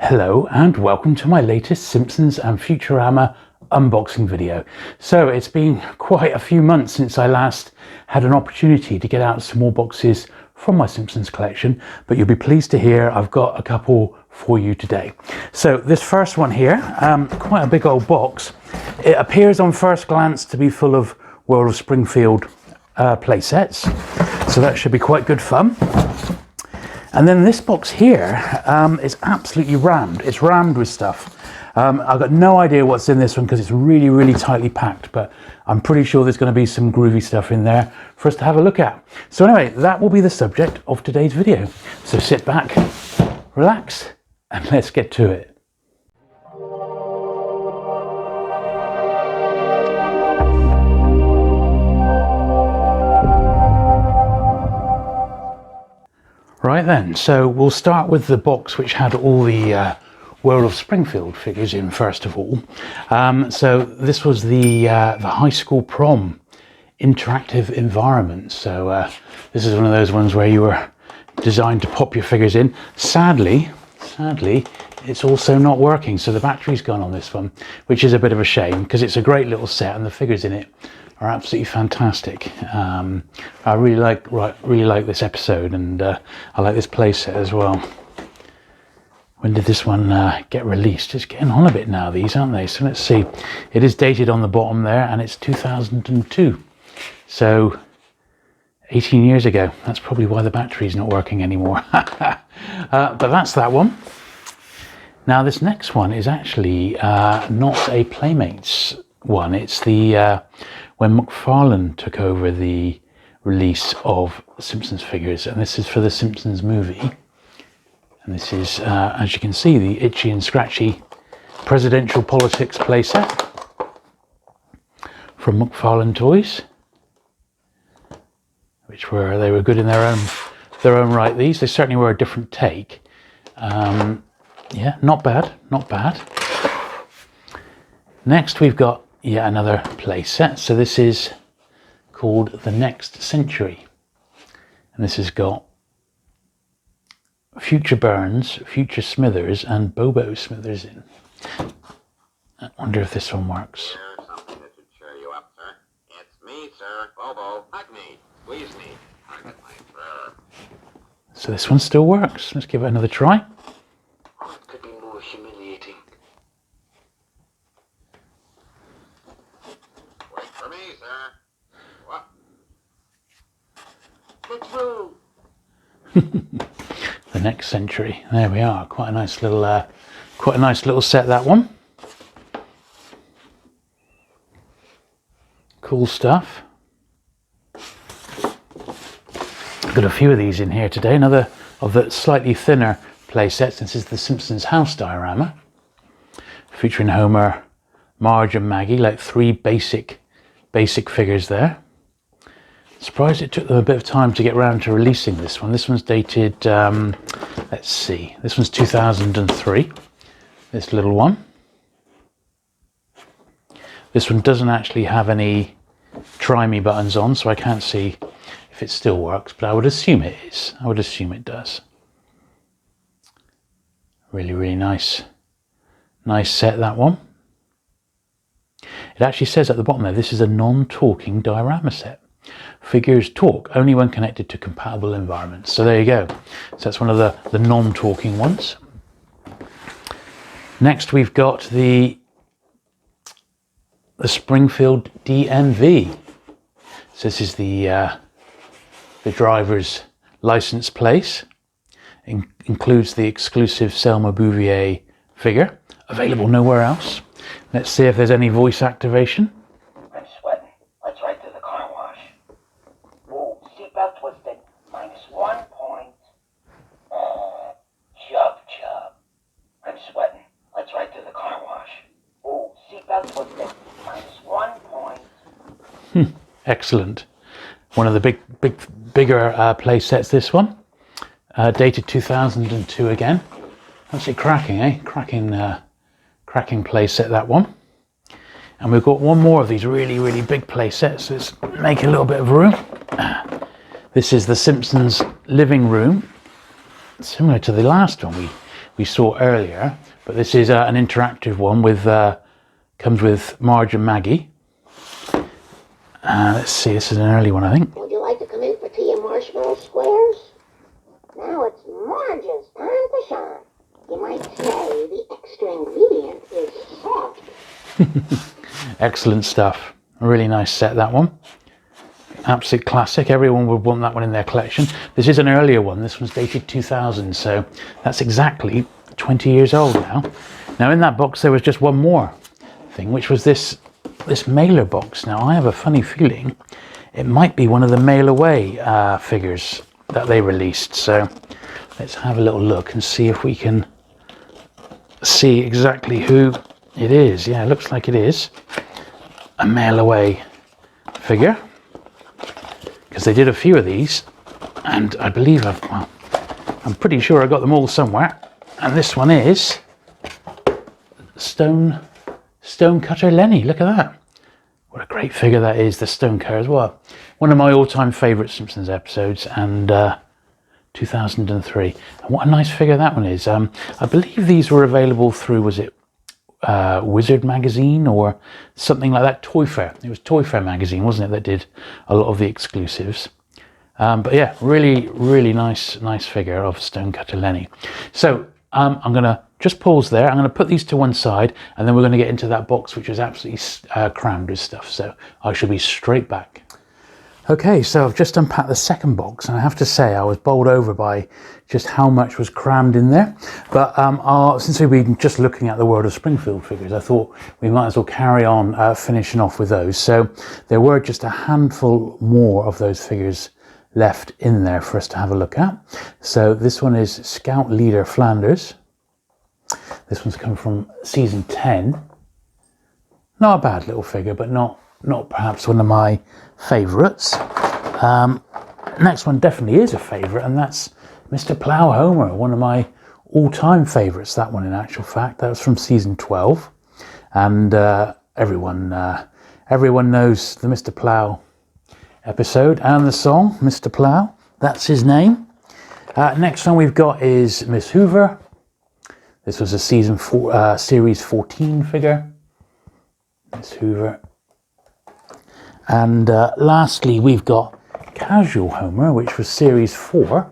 Hello and welcome to my latest Simpsons and Futurama unboxing video. So it's been quite a few months since I last had an opportunity to get out some more boxes from my Simpsons collection, but you'll be pleased to hear I've got a couple for you today. So this first one here, quite a big old box. It appears on first glance to be full of World of Springfield play sets, so that should be quite good fun. And then this box here is absolutely rammed. It's rammed with stuff. I've got no idea what's in this one because it's really, really tightly packed, but I'm pretty sure there's going to be some groovy stuff in there for us to have a look at. So anyway, that will be the subject of today's video. So sit back, relax, and let's get to it. Right then, so we'll start with the box which had all the World of Springfield figures in first of all. So this was the high school prom interactive environment. So this is one of those ones where you were designed to pop your figures in. Sadly, it's also not working. So the battery's gone on this one, which is a bit of a shame because it's a great little set and the figures in it are absolutely fantastic. I really like this episode, and I like this playset as well. When did this one get released? It's getting on a bit now, these, aren't they? So let's see. It is dated on the bottom there, and it's 2002. So 18 years ago. That's probably why the battery's not working anymore. But that's that one. Now this next one is actually not a Playmates one. It's the when McFarlane took over the release of Simpsons figures, and this is for the Simpsons movie. And this is, as you can see, the itchy and scratchy presidential politics playset from McFarlane Toys, which they were good in their own right. They certainly were a different take. Yeah, not bad. Next, we've got yet another play set. So this is called The Next Century, and this has got Future Burns, Future Smithers, and Bobo Smithers in. I wonder if this one works. Here's something that should cheer you up, sir. It's me, sir. Bobo. Hug me. Squeeze me. Hug at my fur. So this one still works. Let's give it another try. What could be more humiliating? Wait for me, sir. What? It's true. The Next Century. There we are. Quite a nice little set, that one. Cool stuff. Got a few of these in here today. Another of the slightly thinner play sets. This is the Simpsons house diorama, featuring Homer, Marge, and Maggie, like three basic figures there. Surprised it took them a bit of time to get around to releasing this one. This one's dated, let's see, this one's 2003, this little one. This one doesn't actually have any try me buttons on, so I can't see if it still works, but I would assume it is. I would assume it does. Really, really nice set, that one. It actually says at the bottom there, this is a non-talking diorama set. Figures talk only when connected to compatible environments. So there you go. So that's one of the non-talking ones. Next we've got the Springfield Dmv. So this is the driver's license plate. Includes the exclusive Selma Bouvier figure, available nowhere else. Let's see if there's any voice activation. I'm sweating. Let's right to the car wash. Whoa, seatbelt twisted. -1 point. Chub. I'm sweating. Let's right to the car wash. Whoa, seatbelt twisted. -1 point. Excellent. One of the bigger play sets, this one. Dated 2002 again. That's it, cracking, eh? Cracking play set, that one. And we've got one more of these really big play sets. Let's make a little bit of room. This is the Simpsons living room. Similar to the last one we saw earlier, but this is an interactive one with comes with Marge and Maggie. Let's see, this is an early one, I think. Would you like to come in for tea and marshmallow squares? Now it's Marge's time to shine. You might say the extra ingredient is salt. Excellent stuff. A really nice set, that one. Absolute classic. Everyone would want that one in their collection. This is an earlier one. This one's dated 2000, so that's exactly 20 years old now. Now in that box there was just one more thing, which was this mailer box. Now I have a funny feeling it might be one of the mail away figures that they released. So let's have a little look and see if we can see exactly who it is. Yeah, it looks like it is a mail away figure, because they did a few of these, and I believe I'm pretty sure I got them all somewhere. And this one is Stonecutter Lenny. Look at that. What a great figure that is, the Stonecutter as well. One of my all-time favourite Simpsons episodes, and 2003. And what a nice figure that one is. I believe these were available through, was it Wizard magazine or something like that? Toy Fair. It was Toy Fair magazine, wasn't it, that did a lot of the exclusives. But yeah, really nice figure of Stonecutter Lenny. So I'm going to just pause there. I'm going to put these to one side, and then we're going to get into that box, which is absolutely crammed with stuff. So I shall be straight back. Okay, so I've just unpacked the second box, and I have to say I was bowled over by just how much was crammed in there. But since we've been just looking at the World of Springfield figures, I thought we might as well carry on finishing off with those. So there were just a handful more of those figures left in there for us to have a look at. So this one is Scout Leader Flanders. This one's come from season 10. Not a bad little figure, but not perhaps one of my favourites. Next one definitely is a favourite, and that's Mr. Plow Homer, one of my all-time favourites. That one, in actual fact, that was from season 12, and everyone knows the Mr. Plow episode and the song Mr. Plow. That's his name. Next one we've got is Miss Hoover. This was a series 14 figure. Miss Hoover. And lastly, we've got Casual Homer, which was series 4.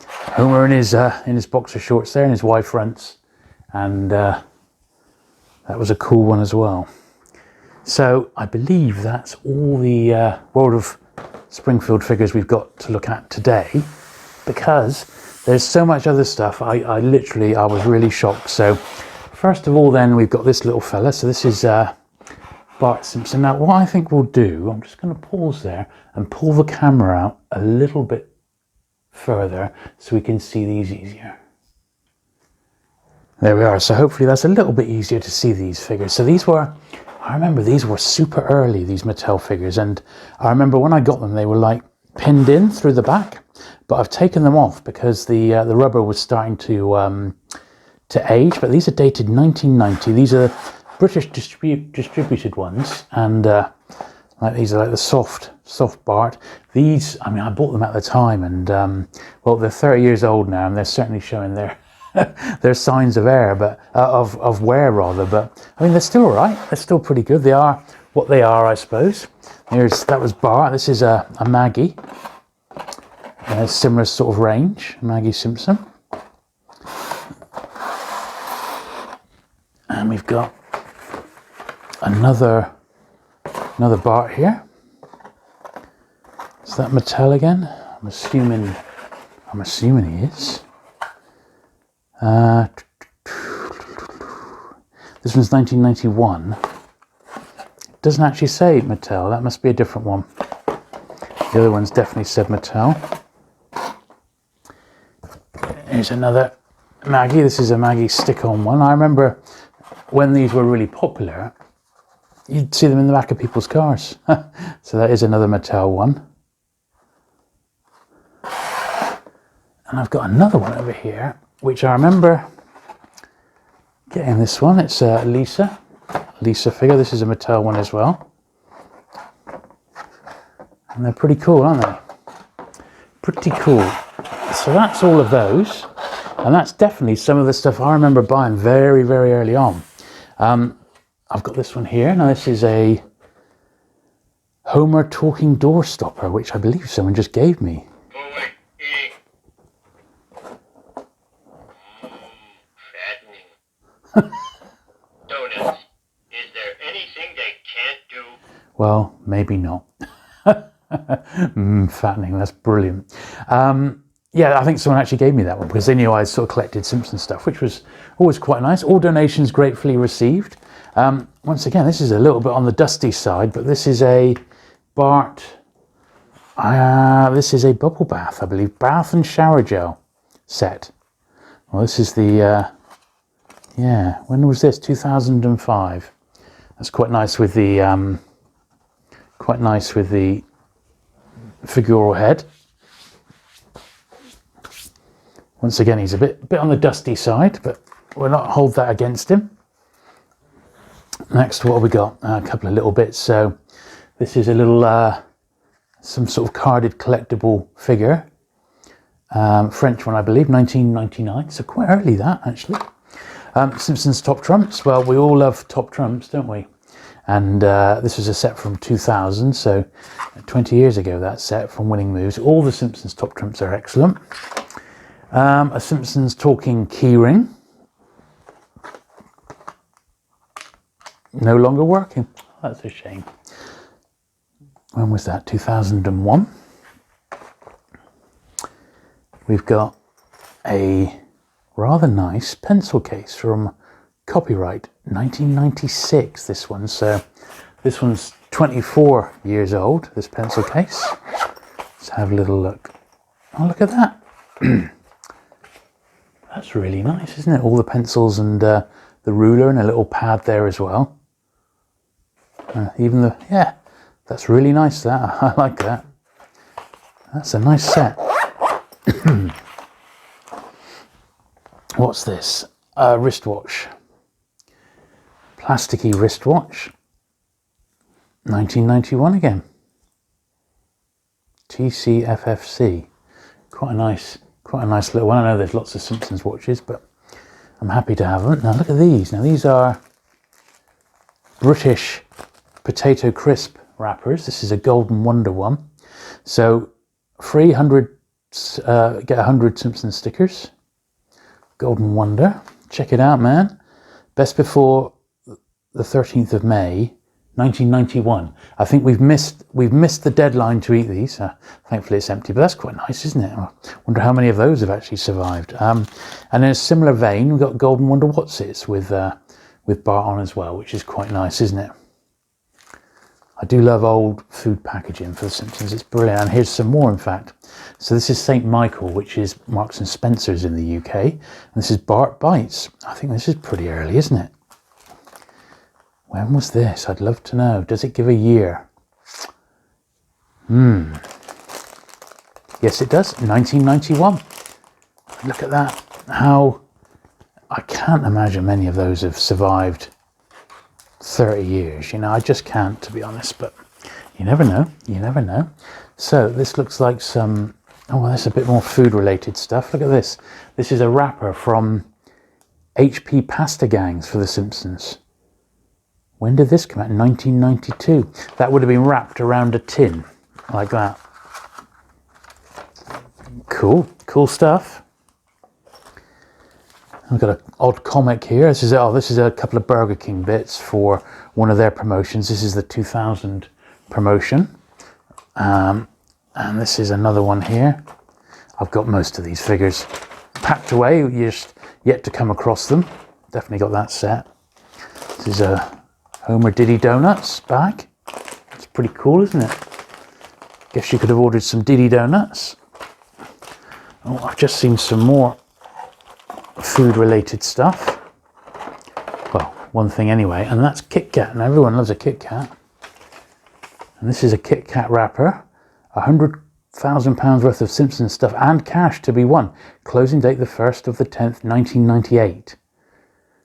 Homer in his boxer shorts there, and his wife fronts, and that was a cool one as well. So I believe that's all the World of Springfield figures we've got to look at today, because there's so much other stuff. I was really shocked. So first of all, then we've got this little fella. So this is Bart Simpson. Now what I think we'll do, I'm just going to pause there and pull the camera out a little bit further so we can see these easier. There we are. So hopefully that's a little bit easier to see these figures. So I remember these were super early, these Mattel figures, and I remember when I got them they were like pinned in through the back, but I've taken them off because the rubber was starting to age. But these are dated 1990. These are British distributed ones, and like these are like the soft Bart. These, I mean, I bought them at the time, and well, they're 30 years old now, and they're certainly showing their signs of wear, but But I mean, they're still all right. They're still pretty good. They are what they are, I suppose. That was Bart. This is a Maggie. A similar sort of range, Maggie Simpson. And we've got another Bart here. Is that Mattel again? I'm assuming he is. This one's 1991. It doesn't actually say Mattel. That must be a different one. The other one's definitely said Mattel. Here's another Maggie. This is a Maggie stick-on one. I remember when these were really popular, you'd see them in the back of people's cars. So that is another Mattel one. And I've got another one over here, which I remember getting this one. It's a Lisa figure. This is a Mattel one as well. And they're pretty cool, aren't they? Pretty cool. So that's all of those. And that's definitely some of the stuff I remember buying very, very early on. I've got this one here. Now this is a Homer talking door stopper, which I believe someone just gave me. Fattening. Donuts. Is there anything they can't do? Well, maybe not. Fattening, that's brilliant. Yeah, I think someone actually gave me that one because they knew I sort of collected Simpsons stuff, which was always quite nice. All donations gratefully received. Once again, this is a little bit on the dusty side, but this is a Bart, this is a bubble bath, I believe, bath and shower gel set. Well, this is the, yeah, when was this? 2005. That's quite nice with the figural head. Once again, he's a bit on the dusty side, but we'll not hold that against him. Next, what have we got? A couple of little bits. So this is a little, some sort of carded collectible figure. French one, I believe, 1999. So quite early that, actually. Simpsons Top Trumps. Well, we all love Top Trumps, don't we? And this was a set from 2000, so 20 years ago, that set from Winning Moves. All the Simpsons Top Trumps are excellent. A Simpsons talking keyring. No longer working. That's a shame. When was that? 2001. We've got a rather nice pencil case from copyright 1996, this one. So this one's 24 years old, this pencil case. Let's have a little look. Oh, look at that. That's really nice, isn't it? All the pencils and the ruler and a little pad there as well. Even the, yeah, that's really nice, that. I like that. That's a nice set. What's this? A wristwatch. Plasticky wristwatch. 1991 again. TCFFC. Quite a nice little one. I know there's lots of Simpsons watches, but I'm happy to have them. Now look at these. Now these are British potato crisp wrappers. This is a Golden Wonder one. So free 100, get 100 Simpsons stickers. Golden Wonder. Check it out, man. Best before the 13th of May, 1991. I think we've missed the deadline to eat these. Thankfully it's empty, but that's quite nice, isn't it? I wonder how many of those have actually survived. And in a similar vein, we've got Golden Wonder Whatsits with Bart on as well, which is quite nice, isn't it? I do love old food packaging for the Simpsons. It's brilliant. And here's some more, in fact. So this is St. Michael, which is Marks and Spencer's in the UK. And this is Bart Bites. I think this is pretty early, isn't it? When was this? I'd love to know. Does it give a year? Yes, it does. 1991. Look at that. How... I can't imagine many of those have survived 30 years. You know, I just can't, to be honest. But you never know. You never know. So this looks like some... Oh, well, that's a bit more food-related stuff. Look at this. This is a wrapper from HP Pasta Gangs for The Simpsons. When did this come out? 1992. That would have been wrapped around a tin, like that. Cool, cool stuff. I've got an odd comic here. This is a couple of Burger King bits for one of their promotions. This is the 2000 promotion. And this is another one here. I've got most of these figures packed away. You're just yet to come across them. Definitely got that set. This is a Homer Diddy Donuts bag. It's pretty cool, isn't it? Guess you could have ordered some Diddy Donuts. Oh, I've just seen some more food-related stuff. Well, one thing anyway, and that's Kit Kat, and everyone loves a Kit Kat. And this is a Kit Kat wrapper. £100,000 worth of Simpsons stuff and cash to be won. Closing date the 1st of the 10th, 1998.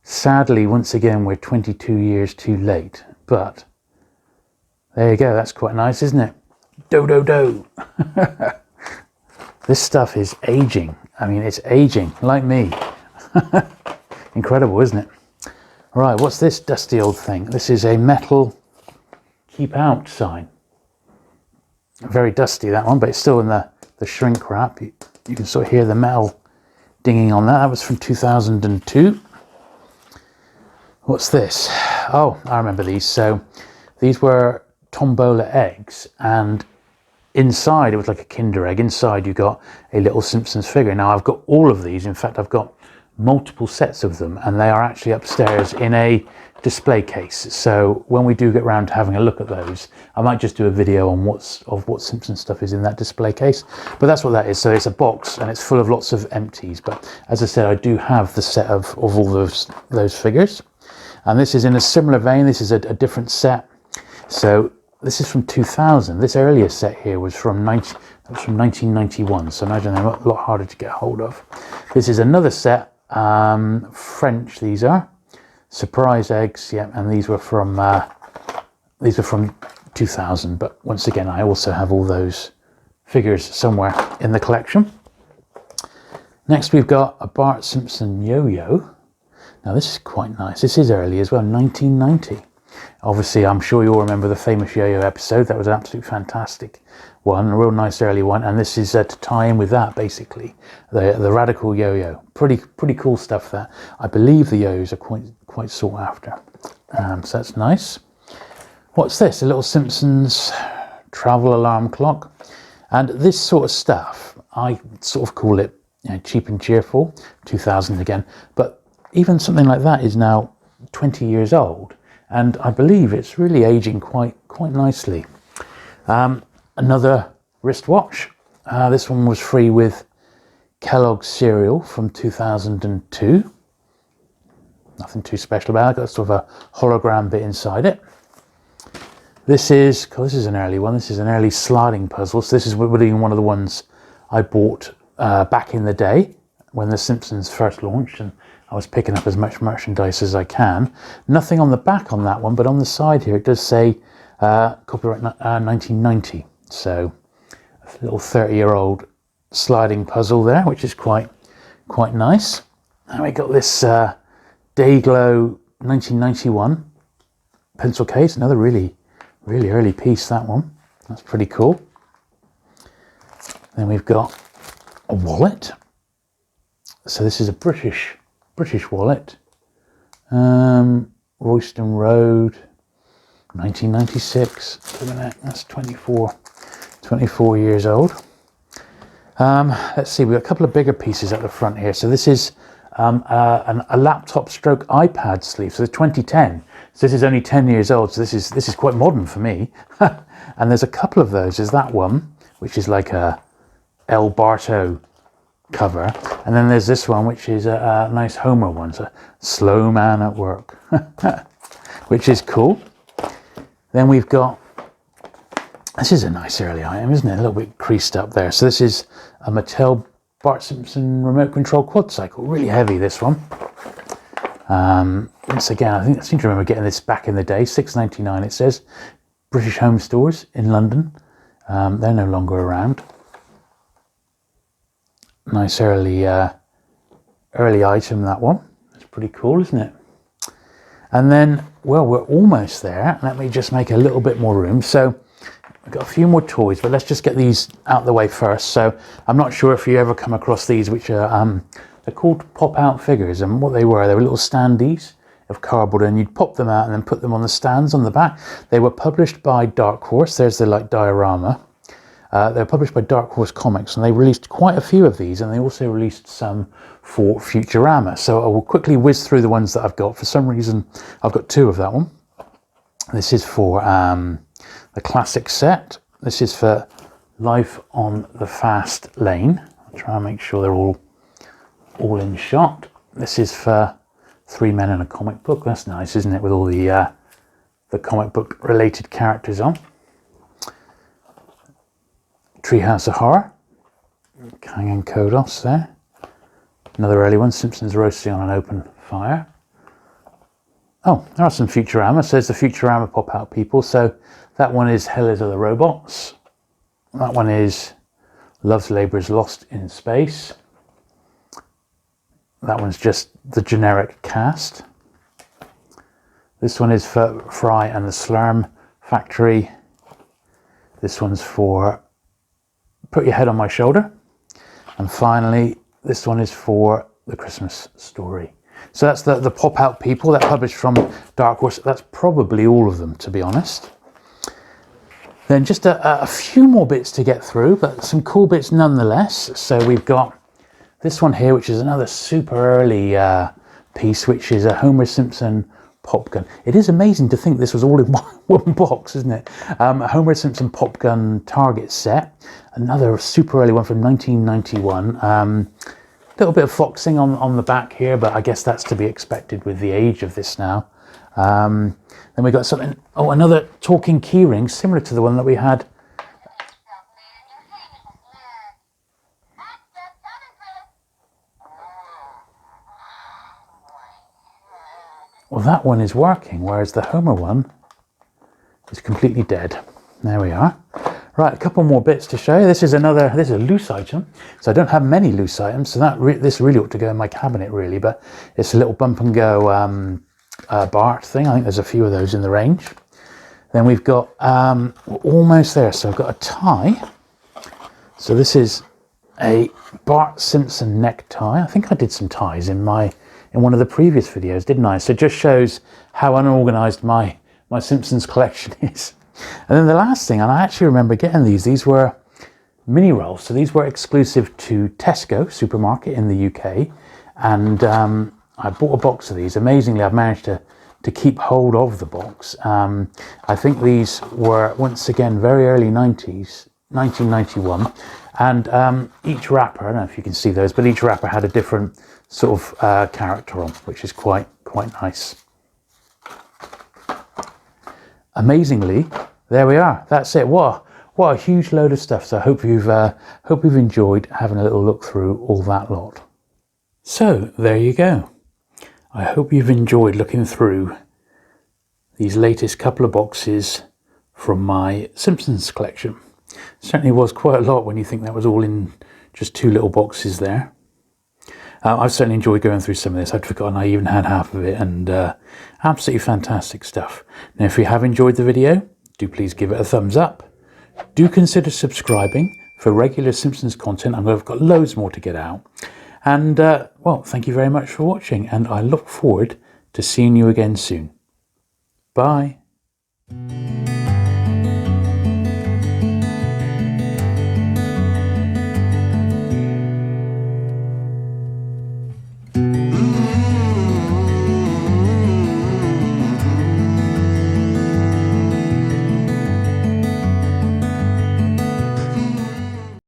Sadly, once again, we're 22 years too late, but there you go. That's quite nice, isn't it? Do. This stuff is aging. I mean, it's aging like me. Incredible, isn't it? Right, what's this dusty old thing? This is a metal keep out sign. Very dusty, that one, but it's still in the shrink wrap. You can sort of hear the metal dinging on that. That was from 2002. What's this? Oh, I remember these. So these were tombola eggs, and inside it was like a Kinder egg. Inside you got a little Simpsons figure. Now I've got all of these. In fact, I've got multiple sets of them, and they are actually upstairs in a display case. So when we do get around to having a look at those, I might just do a video on what Simpsons stuff is in that display case. But that's what that is. So it's a box and it's full of lots of empties. But as I said, I do have the set of all those figures. And this is in a similar vein. This is a different set. So this is from 2000. This earlier set here was from 1991. So imagine they're a lot harder to get hold of. This is another set. French these are. Surprise eggs, yeah, and these were from 2000. But once again, I also have all those figures somewhere in the collection. Next, we've got a Bart Simpson yo-yo. Now this is quite nice. This is early as well, 1990. Obviously, I'm sure you all remember the famous yo-yo episode. That was an absolutely fantastic one, a real nice early one. And this is to tie in with that, basically, the radical yo-yo. Pretty cool stuff there. I believe the yo-yos are quite sought after. So that's nice. What's this? A little Simpsons travel alarm clock. And this sort of stuff, I sort of call it, you know, cheap and cheerful. 2000 again. But even something like that is now 20 years old. And I believe it's really aging quite nicely. Another wristwatch. This one was free with Kellogg's cereal from 2002. Nothing too special about it. Got sort of a hologram bit inside it. This is an early one. This is an early sliding puzzle. So this is really one of the ones I bought back in the day when The Simpsons first launched, and I was picking up as much merchandise as I can. Nothing on the back on that one, but on the side here it does say copyright 1990. So a little 30-year-old sliding puzzle there, which is quite nice. And we got this Dayglow 1991 pencil case. Another really early piece, that one. That's pretty cool. Then we've got a wallet. So this is a British wallet. Royston Road, 1996. Look at that. That's 24 years old. Let's see, we've got a couple of bigger pieces at the front here. So this is a laptop stroke iPad sleeve. So the 2010. So this is only 10 years old. So this is quite modern for me. And there's a couple of those. There's that one, which is like a El Barto cover, and then there's this one, which is a nice Homer one, so Slow Man at Work, which is cool. Then we've got, this is a nice early item, isn't it? A little bit creased up there. So this is a Mattel Bart Simpson remote control quad cycle, really heavy, this one. Once again, I seem to remember getting this back in the day. £6.99 it says. British Home Stores in London. They're no longer around. Nice early item, that one. It's pretty cool, isn't it? And then, well, we're almost there. Let me just make a little bit more room. So I've got a few more toys, but let's just get these out the way first. So I'm not sure if you ever come across these, which are they're called pop-out figures, and what they were little standees of cardboard, and you'd pop them out and then put them on the stands on the back. They were published by Dark Horse. There's the diorama. They're published by Dark Horse Comics, and they released quite a few of these, and they also released some for Futurama. So I will quickly whiz through the ones that I've got. For some reason, I've got two of that one. This is for the classic set. This is for Life on the Fast Lane. I'll try and make sure they're all in shot. This is for Three Men and a Comic Book. That's nice, isn't it, with all the comic book related characters on. Treehouse of Horror, Kang and Kodos there. Another early one, Simpsons roasting on an open fire. Oh, there are some Futurama. So there's the Futurama pop-out people. So that one is Hell is Other Robots. That one is Love's Labour's Lost in Space. That one's just the generic cast. This one is for Fry and the Slurm Factory. This one's for Put Your Head on My Shoulder. And finally, this one is for The Christmas Story. So that's the pop-out people that published from Dark Horse. That's probably all of them, to be honest. Then just a few more bits to get through, but some cool bits nonetheless. So we've got this one here, which is another super early piece, which is a Homer Simpson Popkin. It is amazing to think this was all in one box, isn't it? A Homer Simpson Popkin target set. Another super early one from 1991. Little bit of foxing on the back here, but I guess that's to be expected with the age of this now. Then we got something, another talking keyring, similar to the one that we had. Well, that one is working, whereas the Homer one is completely dead. There we are. Right, a couple more bits to show you. This is a loose item. So I don't have many loose items, so this really ought to go in my cabinet, really. But it's a little bump and go Bart thing. I think there's a few of those in the range. Then we've got, we're almost there. So I've got a tie. So this is a Bart Simpson necktie. I think I did some ties in one of the previous videos, didn't I? So it just shows how unorganized my Simpsons collection is. And then the last thing, and I actually remember getting these were mini rolls. So these were exclusive to Tesco supermarket in the UK. And I bought a box of these. Amazingly, I've managed to keep hold of the box. I think these were, once again, very early 90s, 1991. And each wrapper, I don't know if you can see those, but each wrapper had a different sort of character on, which is quite nice. Amazingly, there we are. That's it. What a huge load of stuff. So I hope you've enjoyed having a little look through all that lot. So there you go. I hope you've enjoyed looking through these latest couple of boxes from my Simpsons collection. Certainly was quite a lot when you think that was all in just two little boxes there. I've certainly enjoyed going through some of this. I'd forgotten I even had half of it, and absolutely fantastic stuff. Now, if you have enjoyed the video, do please give it a thumbs up. Do consider subscribing for regular Simpsons content. I've got loads more to get out. And, well, thank you very much for watching, and I look forward to seeing you again soon. Bye.